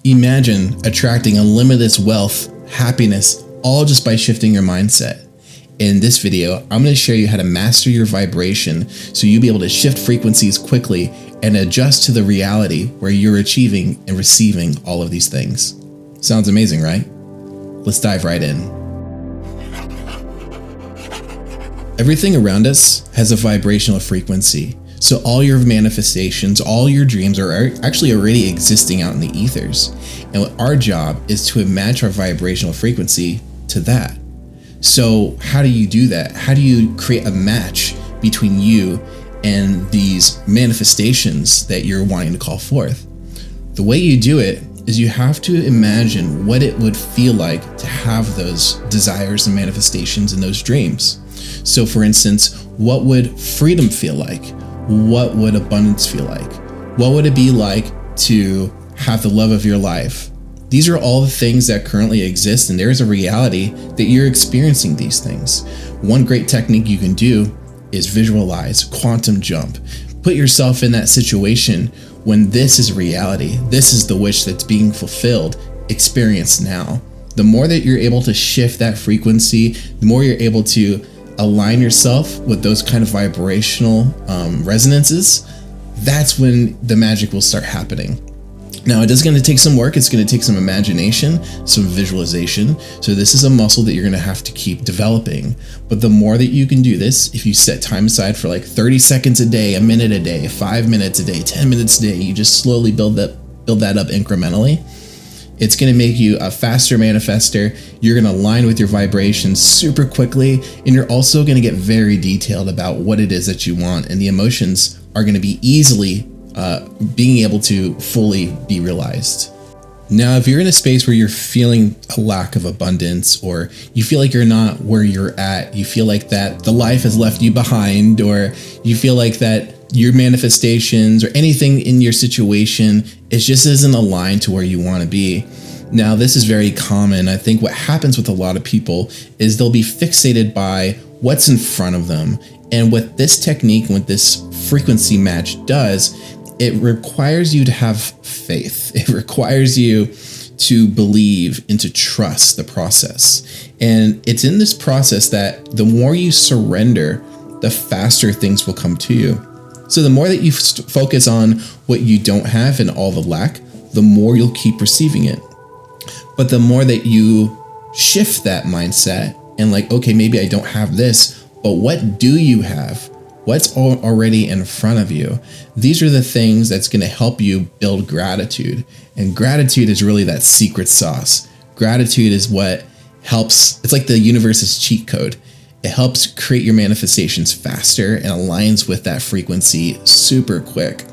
Imagine attracting unlimited wealth, happiness, all just by shifting your mindset. In this video, I'm going to show you how to master your vibration so you'll be able to shift frequencies quickly and adjust to the reality where you're achieving and receiving all of these things. Sounds amazing, right? Let's dive right in. Everything around us has a vibrational frequency. So all your manifestations, all your dreams are actually already existing out in the ethers. And our job is to match our vibrational frequency to that. So how do you do that? How do you create a match between you and these manifestations that you're wanting to call forth? The way you do it is you have to imagine what it would feel like to have those desires and manifestations and those dreams. So for instance, what would freedom feel like? What would abundance feel like? What would it be like to have the love of your life? These are all the things that currently exist, and there is a reality that you're experiencing these things. One great technique you can do is visualize, quantum jump. Put yourself in that situation when this is reality. This is the wish that's being fulfilled. Experience now. The more that you're able to shift that frequency, the more you're able to align yourself with those kind of vibrational resonances, that's when the magic will start happening. Now, it is going to take some work. It's going to take some imagination, some visualization. So this is a muscle that you're going to have to keep developing. But the more that you can do this, if you set time aside for like 30 seconds a day, a minute a day, 5 minutes a day, 10 minutes a day, you just slowly build that up incrementally. It's going to make you a faster manifester. You're going to align with your vibrations super quickly. And you're also going to get very detailed about what it is that you want. And the emotions are going to be easily being able to fully be realized. Now, if you're in a space where you're feeling a lack of abundance, or you feel like you're not where you're at, you feel like that the life has left you behind, or you feel like that your manifestations or anything in your situation, it just isn't aligned to where you want to be. Now, this is very common. I think what happens with a lot of people is they'll be fixated by what's in front of them. And what this technique, what this frequency match does, it requires you to have faith. It requires you to believe and to trust the process. And it's in this process that the more you surrender, the faster things will come to you. So the more that you focus on what you don't have and all the lack, the more you'll keep receiving it. But the more that you shift that mindset and like, okay, maybe I don't have this, but what do you have? What's already in front of you? These are the things that's going to help you build gratitude. And gratitude is really that secret sauce. Gratitude is what helps. It's like the universe's cheat code. It helps create your manifestations faster and aligns with that frequency super quick.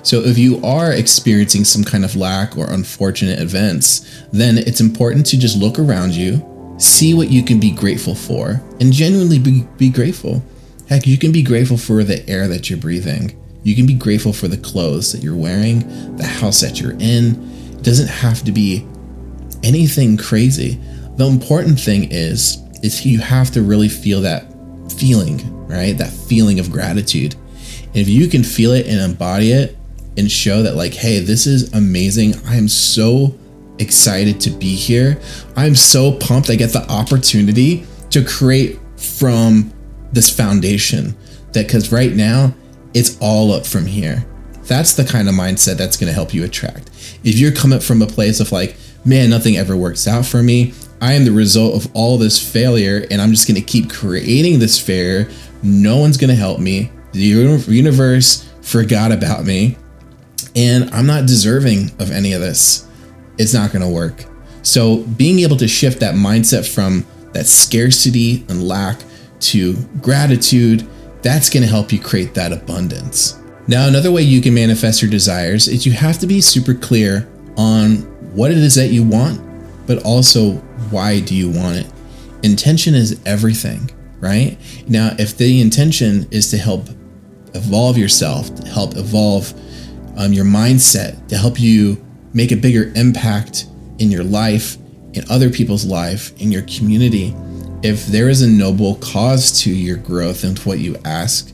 So if you are experiencing some kind of lack or unfortunate events, then it's important to just look around you, see what you can be grateful for, and genuinely be grateful. Heck, you can be grateful for the air that you're breathing. You can be grateful for the clothes that you're wearing, the house that you're in. It doesn't have to be anything crazy. The important thing is you have to really feel that feeling, right? That feeling of gratitude. And if you can feel it and embody it and show that like, hey, this is amazing. I am so excited to be here. I'm so pumped I get the opportunity to create from this foundation, that because right now it's all up from here. That's the kind of mindset that's going to help you attract. If you're coming from a place of like, man, nothing ever works out for me, I am the result of all this failure and I'm just going to keep creating this failure, no one's going to help me, the universe forgot about me, and I'm not deserving of any of this, it's not going to work. So being able to shift that mindset from that scarcity and lack to gratitude, that's going to help you create that abundance. Now, another way you can manifest your desires is you have to be super clear on what it is that you want, but also why do you want it? Intention is everything, right? Now, if the intention is to help evolve yourself, to help evolve your mindset, to help you make a bigger impact in your life, in other people's life, in your community, if there is a noble cause to your growth and to what you ask,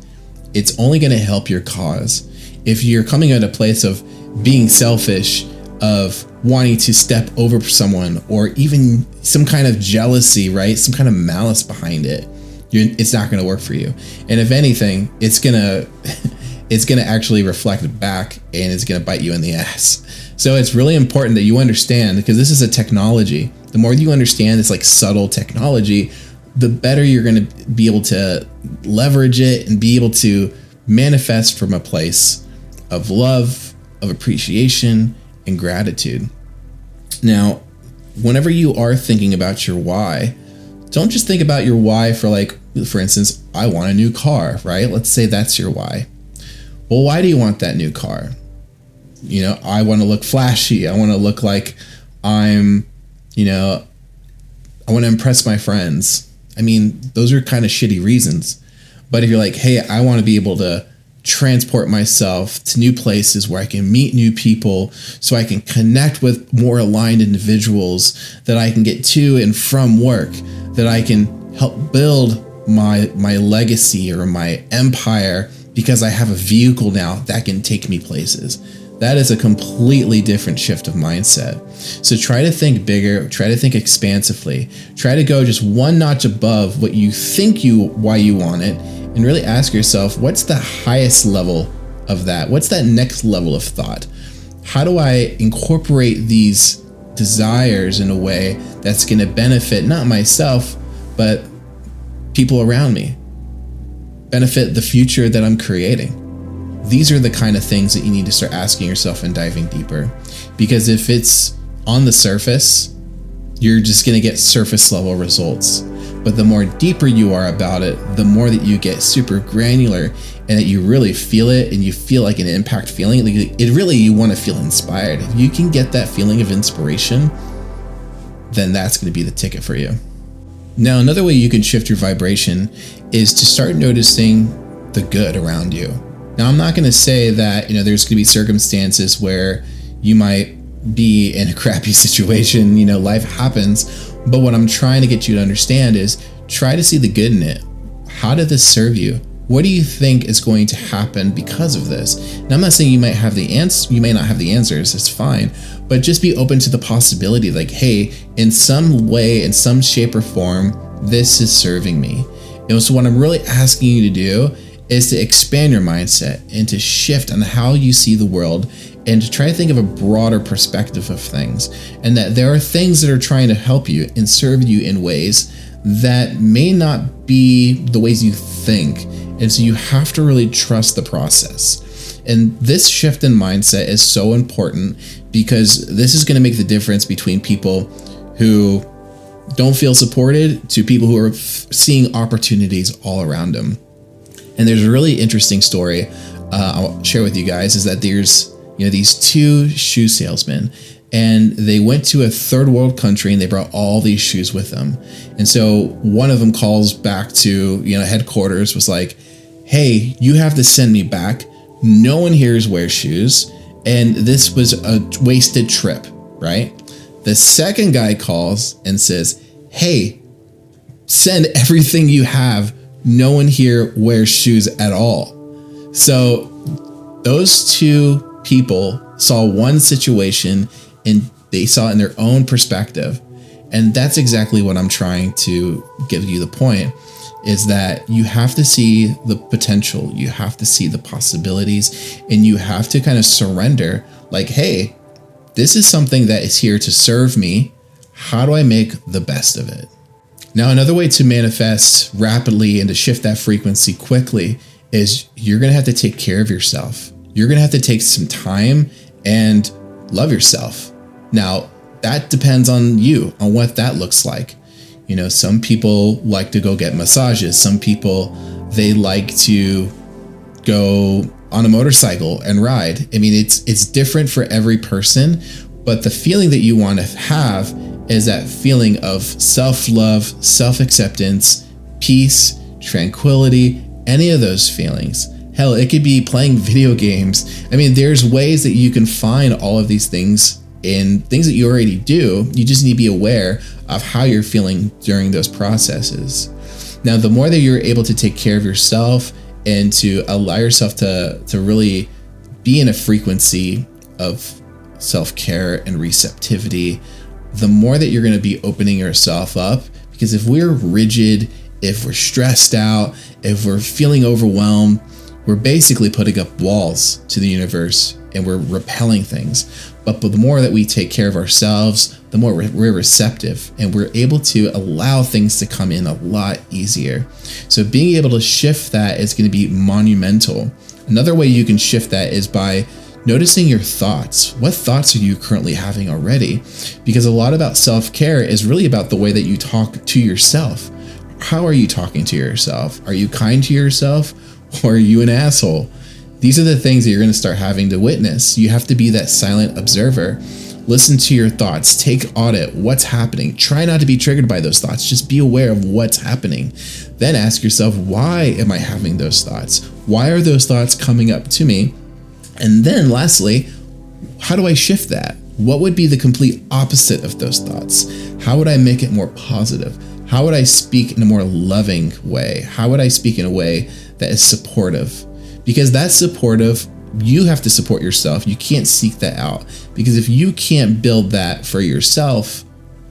it's only going to help your cause. If you're coming at a place of being selfish, of wanting to step over someone, or even some kind of jealousy, right? Some kind of malice behind it, it's not going to work for you. And if anything, it's going to actually reflect back, and it's going to bite you in the ass. So it's really important that you understand, because this is a technology. The more you understand this like subtle technology, the better you're going to be able to leverage it and be able to manifest from a place of love, of appreciation, and gratitude. Now, whenever you are thinking about your why, don't just think about your why for instance, I want a new car, right? Let's say that's your why. Well, why do you want that new car? I want to look flashy. I want to look like I want to impress my friends. I mean, those are kind of shitty reasons. But if you're like, hey, I want to be able to transport myself to new places where I can meet new people, so I can connect with more aligned individuals, that I can get to and from work, that I can help build my legacy or my empire, because I have a vehicle now that can take me places. That is a completely different shift of mindset. So try to think bigger, try to think expansively, try to go just one notch above what you think why you want it, and really ask yourself, what's the highest level of that? What's that next level of thought? How do I incorporate these desires in a way that's going to benefit not myself, but people around me, benefit the future that I'm creating? These are the kind of things that you need to start asking yourself and diving deeper. Because if it's on the surface, you're just going to get surface level results. But the more deeper you are about it, the more that you get super granular, and that you really feel it, and you feel like an impact feeling. You want to feel inspired. If you can get that feeling of inspiration, then that's going to be the ticket for you. Now, another way you can shift your vibration is to start noticing the good around you. Now, I'm not going to say that, there's going to be circumstances where you might be in a crappy situation, life happens. But what I'm trying to get you to understand is try to see the good in it. How did this serve you? What do you think is going to happen because of this? Now, I'm not saying you might have the answer, you may not have the answers, it's fine, but just be open to the possibility, like, hey, in some way, in some shape or form, this is serving me. So what I'm really asking you to do is to expand your mindset and to shift on how you see the world, and to try to think of a broader perspective of things, and that there are things that are trying to help you and serve you in ways that may not be the ways you think. And so you have to really trust the process. And this shift in mindset is so important, because this is going to make the difference between people who don't feel supported to people who are seeing opportunities all around them. And there's a really interesting story I'll share with you guys, is that there's these two shoe salesmen, and they went to a third world country, and they brought all these shoes with them. And so one of them calls back to headquarters, was like, hey, you have to send me back. No one here wears shoes, and this was a wasted trip, right? The second guy calls and says, hey, send everything you have. No one here wears shoes at all. So those two people saw one situation, and they saw it in their own perspective. And that's exactly what I'm trying to give you the point, is that you have to see the potential, you have to see the possibilities, and you have to kind of surrender, like, hey, this is something that is here to serve me. How do I make the best of it? Now, another way to manifest rapidly and to shift that frequency quickly is you're going to have to take care of yourself. You're going to have to take some time and love yourself. Now, that depends on you, on what that looks like. Some people like to go get massages. Some people, they like to go on a motorcycle and ride. I mean, it's different for every person, but the feeling that you want to have is that feeling of self-love, self-acceptance, peace, tranquility, any of those feelings. Hell, it could be playing video games. I mean, there's ways that you can find all of these things in things that you already do. You just need to be aware of how you're feeling during those processes. Now, the more that you're able to take care of yourself and to allow yourself to really be in a frequency of self-care and receptivity, the more that you're going to be opening yourself up. Because if we're rigid, if we're stressed out, if we're feeling overwhelmed, we're basically putting up walls to the universe and we're repelling things. But the more that we take care of ourselves, the more we're receptive and we're able to allow things to come in a lot easier. So being able to shift that is going to be monumental. Another way you can shift that is by noticing your thoughts. What thoughts are you currently having already? Because a lot about self-care is really about the way that you talk to yourself. How are you talking to yourself? Are you kind to yourself, or are you an asshole? These are the things that you're going to start having to witness. You have to be that silent observer. Listen to your thoughts, take audit what's happening. Try not to be triggered by those thoughts. Just be aware of what's happening. Then ask yourself, why am I having those thoughts? Why are those thoughts coming up to me? And then lastly, how do I shift that? What would be the complete opposite of those thoughts? How would I make it more positive? How would I speak in a more loving way? How would I speak in a way that is supportive? Because that's supportive. You have to support yourself. You can't seek that out, because if you can't build that for yourself,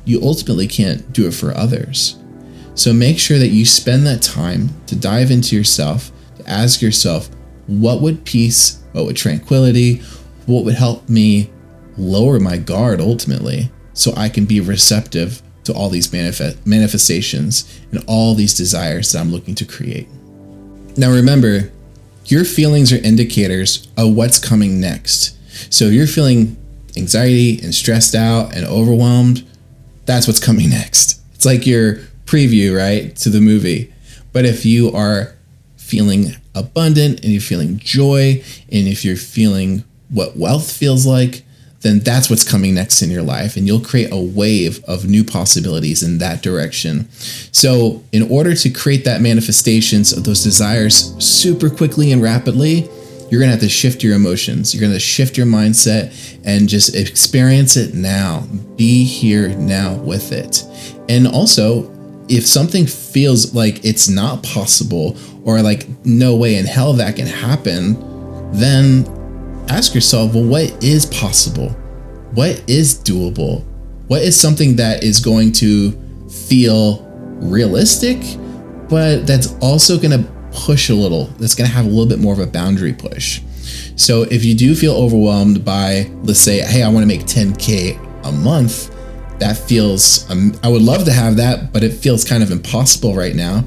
you ultimately can't do it for others. So make sure that you spend that time to dive into yourself, to ask yourself, what would peace, what would tranquility, what would help me lower my guard ultimately, so I can be receptive to all these manifestations and all these desires that I'm looking to create. Now remember, your feelings are indicators of what's coming next. So if you're feeling anxiety and stressed out and overwhelmed, that's what's coming next. It's like your preview, right, to the movie. But if you are feeling abundant and you're feeling joy, and if you're feeling what wealth feels like, then that's what's coming next in your life, and you'll create a wave of new possibilities in that direction. So in order to create that manifestations of those desires super quickly and rapidly, you're gonna have to shift your emotions. You're gonna shift your mindset and just experience it now. Be here now with it. And also, if something feels like it's not possible, or like no way in hell that can happen, then ask yourself, well, what is possible? What is doable? What is something that is going to feel realistic, but that's also going to push a little, that's going to have a little bit more of a boundary push. So if you do feel overwhelmed by, let's say, hey, I want to make 10K a month, that feels, I would love to have that, but it feels kind of impossible right now.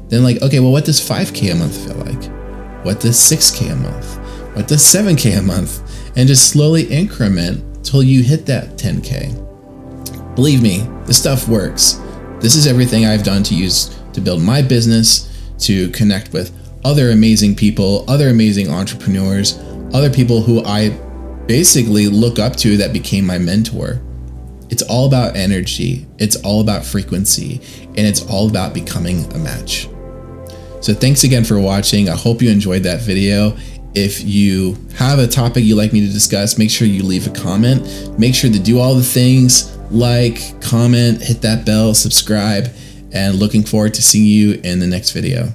Then like, okay, well, what does 5K a month feel like? What does 6K a month? What does 7K a month? And just slowly increment till you hit that 10K. Believe me, this stuff works. This is everything I've done to use to build my business, to connect with other amazing people, other amazing entrepreneurs, other people who I basically look up to that became my mentor. It's all about energy. It's all about frequency, and it's all about becoming a match. So thanks again for watching. I hope you enjoyed that video. If you have a topic you'd like me to discuss, make sure you leave a comment. Make sure to do all the things like, comment, hit that bell, subscribe, and looking forward to seeing you in the next video.